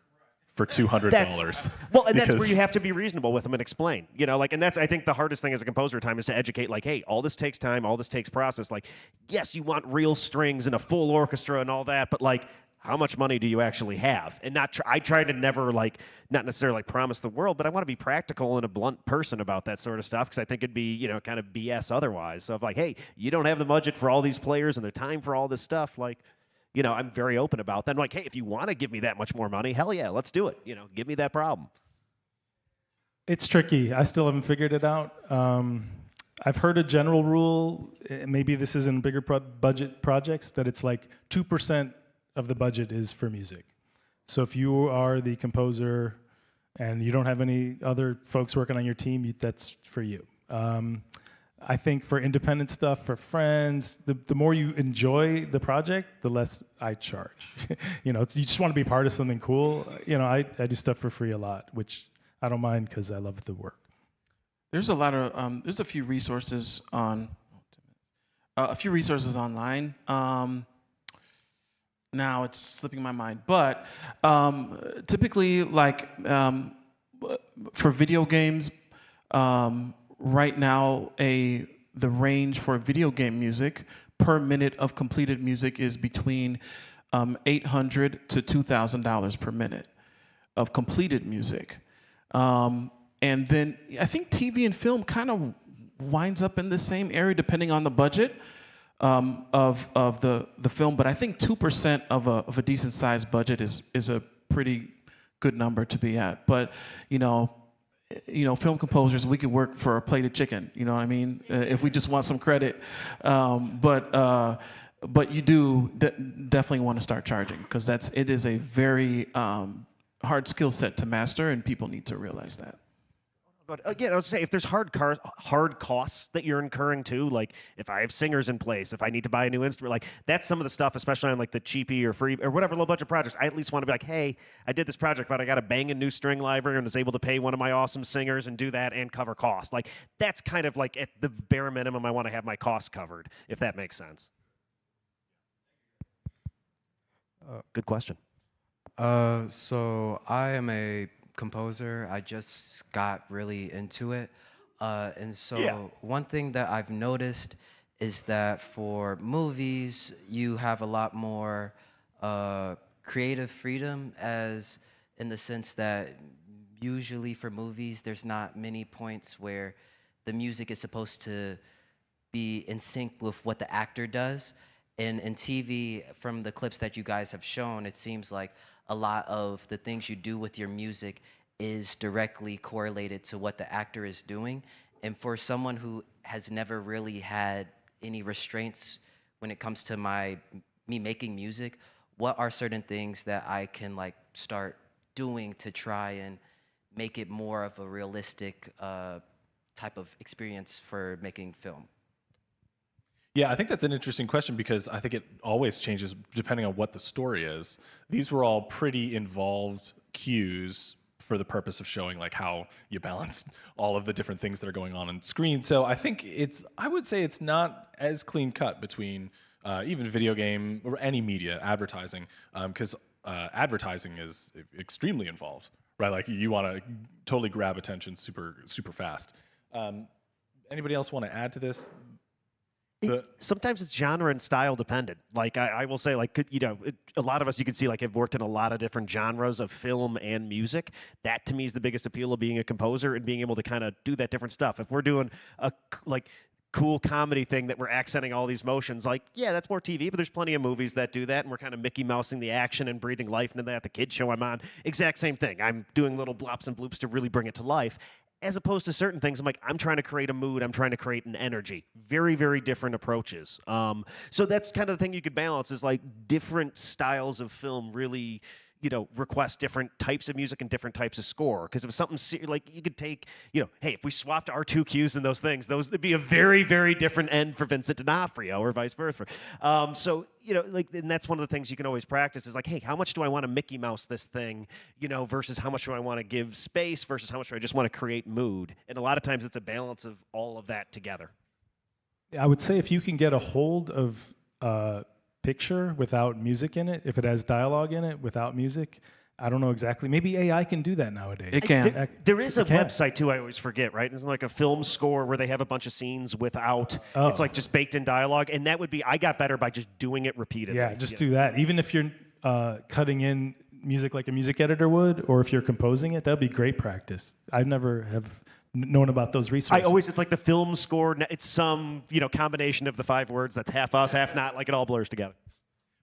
for $200. Well, and that's where you have to be reasonable with them and explain, and that's, I think, the hardest thing as a composer time is to educate, like, hey, all this takes time, all this takes process. Like, yes, you want real strings and a full orchestra and all that, but like, how much money do you actually have? And I try to never like, not necessarily like promise the world, but I want to be practical and a blunt person about that sort of stuff because I think it'd be, you know, kind of BS otherwise. So if like, hey, you don't have the budget for all these players and the time for all this stuff, like, you know, I'm very open about that. I'm like, hey, if you want to give me that much more money, hell yeah, let's do it. You know, give me that problem. It's tricky. I still haven't figured it out. I've heard a general rule, maybe this is in bigger budget projects, that it's like 2% of the budget is for music. So if you are the composer and you don't have any other folks working on your team, that's for you. I think for independent stuff, for friends, the more you enjoy the project, the less I charge. You know, you just want to be part of something cool. You know, I do stuff for free a lot, which I don't mind because I love the work. There's a lot of there's a few resources on online. Now it's slipping my mind, but typically, like for video games, right now the range for video game music per minute of completed music is between $800 to $2,000 per minute of completed music. And then I think TV and film kind of winds up in the same area depending on the budget of the film. But I think 2% of a decent sized budget is a pretty good number to be at. But you know, film composers, we could work for a plate of chicken. You know what I mean? If we just want some credit. But you do definitely want to start charging because it is a very hard skill set to master, and people need to realize that. But again, I would say if there's hard costs that you're incurring too, like if I have singers in place, if I need to buy a new instrument, like that's some of the stuff, especially on like the cheapy or free or whatever low budget projects. I at least want to be like, hey, I did this project, but I got a banging new string library and was able to pay one of my awesome singers and do that and cover costs. Like that's kind of like at the bare minimum, I want to have my costs covered, if that makes sense. Good question. So I am a composer. I just got really into it. And so one thing that I've noticed is that for movies, you have a lot more creative freedom, as in the sense that usually for movies, there's not many points where the music is supposed to be in sync with what the actor does. And in TV, from the clips that you guys have shown, it seems like a lot of the things you do with your music is directly correlated to what the actor is doing. And for someone who has never really had any restraints when it comes to me making music, what are certain things that I can like start doing to try and make it more of a realistic type of experience for making film? Yeah, I think that's an interesting question because I think it always changes depending on what the story is. These were all pretty involved cues for the purpose of showing like how you balance all of the different things that are going on screen. So I think I would say it's not as clean cut between even video game or any media advertising, because advertising is extremely involved, right? Like you want to totally grab attention super fast. Anybody else want to add to this? Sometimes it's genre and style dependent. Like I will say, like a lot of us you can see like have worked in a lot of different genres of film and music. That to me is the biggest appeal of being a composer and being able to kind of do that different stuff. If we're doing a cool comedy thing that we're accenting all these motions, like that's more TV, but there's plenty of movies that do that, and we're kind of Mickey Mousing the action and breathing life into that. The kids show I'm on, exact same thing. I'm doing little blops and bloops to really bring it to life. As opposed to certain things, I'm trying to create a mood, I'm trying to create an energy. Very, very different approaches. So that's kind of the thing you could balance is like different styles of film really, request different types of music and different types of score. Because if something like you could take, hey, if we swapped our two cues and those would be a very, very different end for Vincent D'Onofrio or vice versa. So, and that's one of the things you can always practice is like, hey, how much do I want to Mickey Mouse this thing, versus how much do I want to give space versus how much do I just want to create mood? And a lot of times it's a balance of all of that together. I would say if you can get a hold of picture without music in it, if it has dialogue in it without music, I don't know exactly. Maybe AI can do that nowadays. It can. There is a website too, I always forget, right? It's like a film score where they have a bunch of scenes without, it's like just baked in dialogue. And that would be, I got better by just doing it repeatedly. Yeah, just do that. Even if you're cutting in music like a music editor would, or if you're composing it, that'd be great practice. I never have known about those resources. It's like the film score. It's some combination of the 5 words that's half us, half not. Like it all blurs together.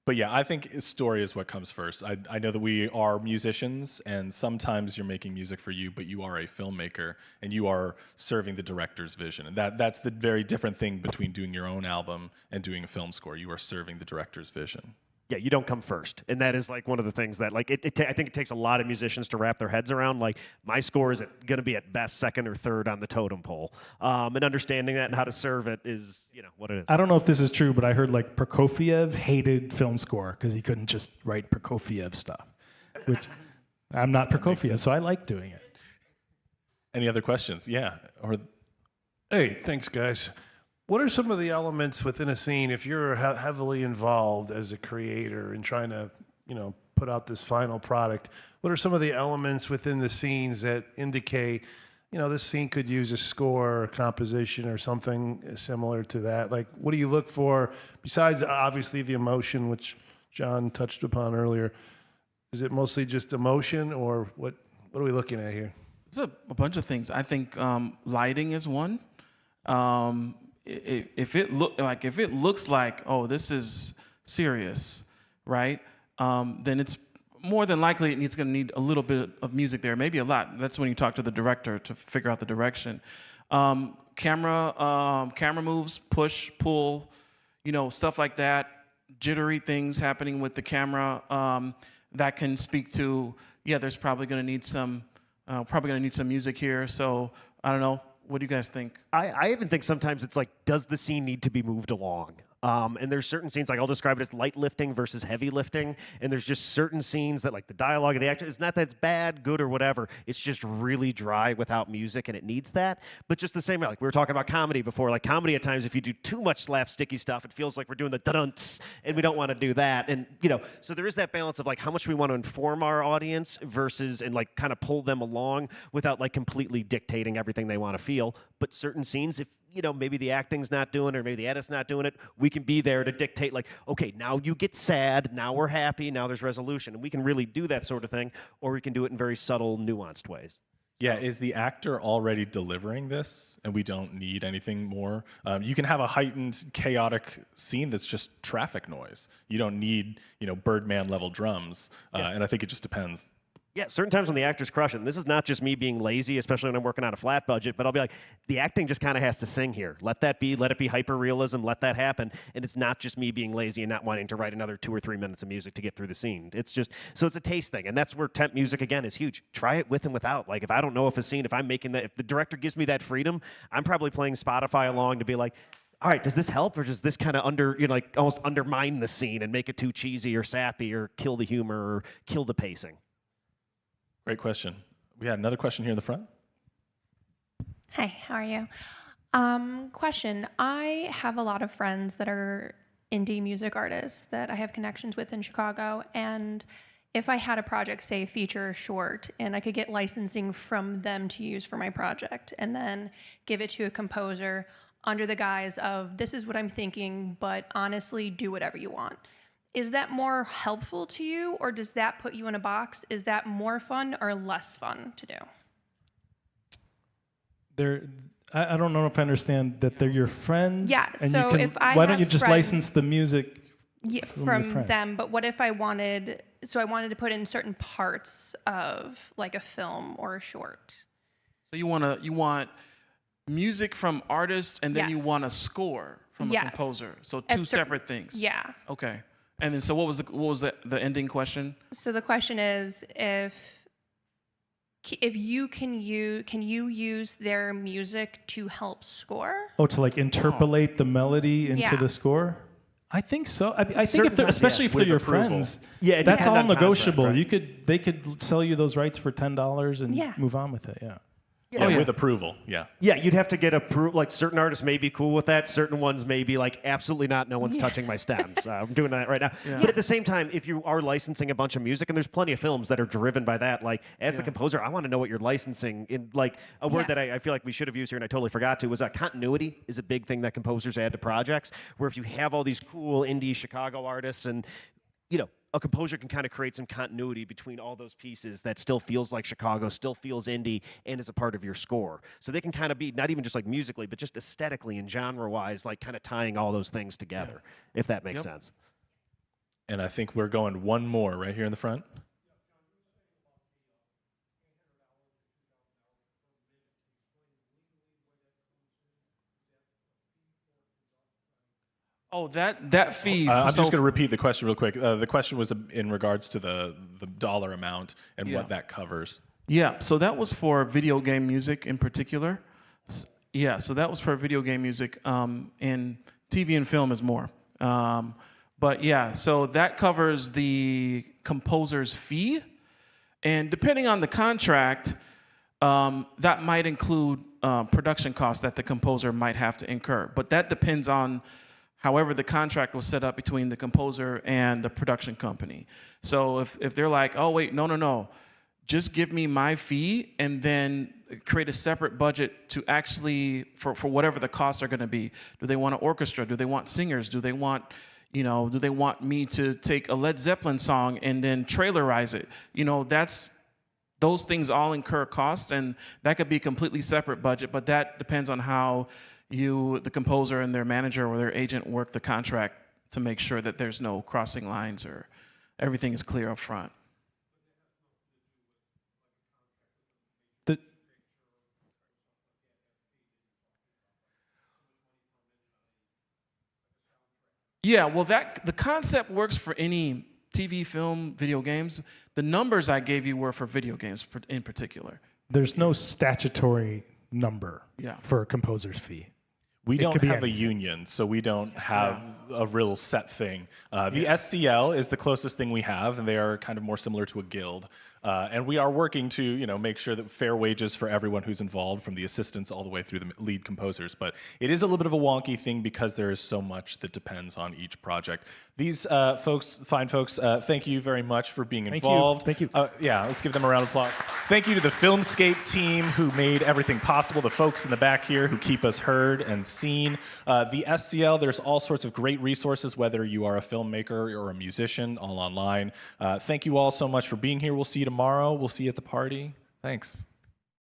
But yeah, I think story is what comes first. I know that we are musicians, and sometimes you're making music for you, but you are a filmmaker, and you are serving the director's vision. And that's the very different thing between doing your own album and doing a film score. You are serving the director's vision. Yeah, you don't come first, and that is like one of the things that like I think it takes a lot of musicians to wrap their heads around. Like my score is going to be at best second or third on the totem pole, and understanding that and how to serve it is what it is. I don't know if this is true, but I heard like Prokofiev hated film score because he couldn't just write Prokofiev stuff, which I'm not Prokofiev, so I like doing it. Any other questions? Yeah. Or Hey, thanks, guys. What are some of the elements within a scene if you're heavily involved as a creator in trying to, put out this final product? What are some of the elements within the scenes that indicate, this scene could use a score or composition or something similar to that? Like, what do you look for besides obviously the emotion, which John touched upon earlier? Is it mostly just emotion, or what are we looking at here? It's a bunch of things. I think lighting is one. If it looks like, oh, this is serious, right? Then it's more than likely it's going to need a little bit of music there, maybe a lot. That's when you talk to the director to figure out the direction. Camera moves, push, pull, stuff like that. Jittery things happening with the camera that can speak to, there's probably going to need some music here. So I don't know. What do you guys think? I even think sometimes it's like, does the scene need to be moved along? And there's certain scenes, like I'll describe it as light lifting versus heavy lifting. And there's just certain scenes that like the dialogue of the actor, it's not that it's bad, good, or whatever. It's just really dry without music, and it needs that. But just the same way, like we were talking about comedy before, like comedy at times, if you do too much slapsticky stuff, it feels like we're doing the dun-dunts, and we don't want to do that. And, so there is that balance of like how much we want to inform our audience versus, and like kind of pull them along without like completely dictating everything they want to feel. But certain scenes, if maybe the acting's not doing it, or maybe the edit's not doing it, we can be there to dictate, like, okay, now you get sad, now we're happy, now there's resolution. And we can really do that sort of thing, or we can do it in very subtle, nuanced ways. Yeah, is the actor already delivering this, and we don't need anything more? You can have a heightened, chaotic scene that's just traffic noise. You don't need, Birdman-level drums, and I think it just depends. Yeah, certain times when the actor's crushing, this is not just me being lazy, especially when I'm working on a flat budget, but I'll be like, the acting just kind of has to sing here. Let it be hyper-realism, let that happen, and it's not just me being lazy and not wanting to write another 2 or 3 minutes of music to get through the scene. It's just, so it's a taste thing, and that's where temp music, again, is huge. Try it with and without. Like, if I don't know if a scene, if I'm making that, if the director gives me that freedom, I'm probably playing Spotify along to be like, all right, does this help, or does this kind of almost undermine the scene and make it too cheesy or sappy or kill the humor or kill the pacing? Great question. We had another question here in the front. Hi, how are you? Question. I have a lot of friends that are indie music artists that I have connections with in Chicago, and if I had a project, say feature or short, and I could get licensing from them to use for my project, and then give it to a composer under the guise of, this is what I'm thinking, but honestly, do whatever you want. Is that more helpful to you, or does that put you in a box? Is that more fun or less fun to do? I don't know if I understand that they're your friends. Yeah, and so you can, if I why don't have you just friends- license the music from them, but what if I wanted to put in certain parts of like a film or a short? So you want music from artists, and then you Yes. want a score from a Yes. composer. So At two cer- separate things. Yeah. Okay. And then so what was the ending question? So the question is, if you can you use their music to help score? Oh, to like interpolate the melody into Yeah. the score? I think so. I think if Certain they're, times, especially yeah, if they're with your approval. friends, Yeah, it that's depends all on contract, negotiable. right. They could sell you those rights for $10 and Yeah. move on with it. Yeah. Yeah, with approval. Yeah. Yeah, you'd have to get approved. Like certain artists may be cool with that. Certain ones may be like, absolutely not. No one's touching my stems. I'm doing that right now. Yeah. But at the same time, if you are licensing a bunch of music, and there's plenty of films that are driven by that, like as the composer, I want to know what you're licensing. In like a word that I feel like we should have used here and I totally forgot to was continuity is a big thing that composers add to projects. Where if you have all these cool indie Chicago artists and a composer can kind of create some continuity between all those pieces that still feels like Chicago, still feels indie, and is a part of your score. So they can kind of be not even just like musically, but just aesthetically and genre-wise, like kind of tying all those things together, if that makes sense. And I think we're going one more right here in the front. Oh, that fee. I'm so just going to repeat the question real quick. The question was in regards to the dollar amount and Yeah. what that covers. Yeah, so that was for video game music in particular. Yeah, so that was for video game music, and TV and film is more. But yeah, so that covers the composer's fee, and depending on the contract, that might include production costs that the composer might have to incur. But that depends on however the contract was set up between the composer and the production company. So if they're like, oh wait, no, just give me my fee and then create a separate budget to actually, for whatever the costs are gonna be. Do they want an orchestra? Do they want singers? Do they want, do they want me to take a Led Zeppelin song and then trailerize it? Those things all incur costs, and that could be a completely separate budget, but that depends on how the composer and their manager or their agent work the contract to make sure that there's no crossing lines or everything is clear up front. Yeah, well, the concept works for any TV, film, video games. The numbers I gave you were for video games in particular. There's no statutory number Yeah. for a composer's fee. We It don't could be have a anything. union, so we don't have a real set thing. The SCL is the closest thing we have, and they are kind of more similar to a guild. And we are working to, make sure that fair wages for everyone who's involved, from the assistants all the way through the lead composers. But it is a little bit of a wonky thing because there is so much that depends on each project. These fine folks, thank you very much for being involved. Thank you. Yeah, let's give them a round of applause. Thank you to the Filmscape team who made everything possible, the folks in the back here who keep us heard and seen. The SCL, there's all sorts of great resources, whether you are a filmmaker or a musician, all online. Thank you all so much for being here. We'll see you tomorrow. We'll see you at the party. Thanks.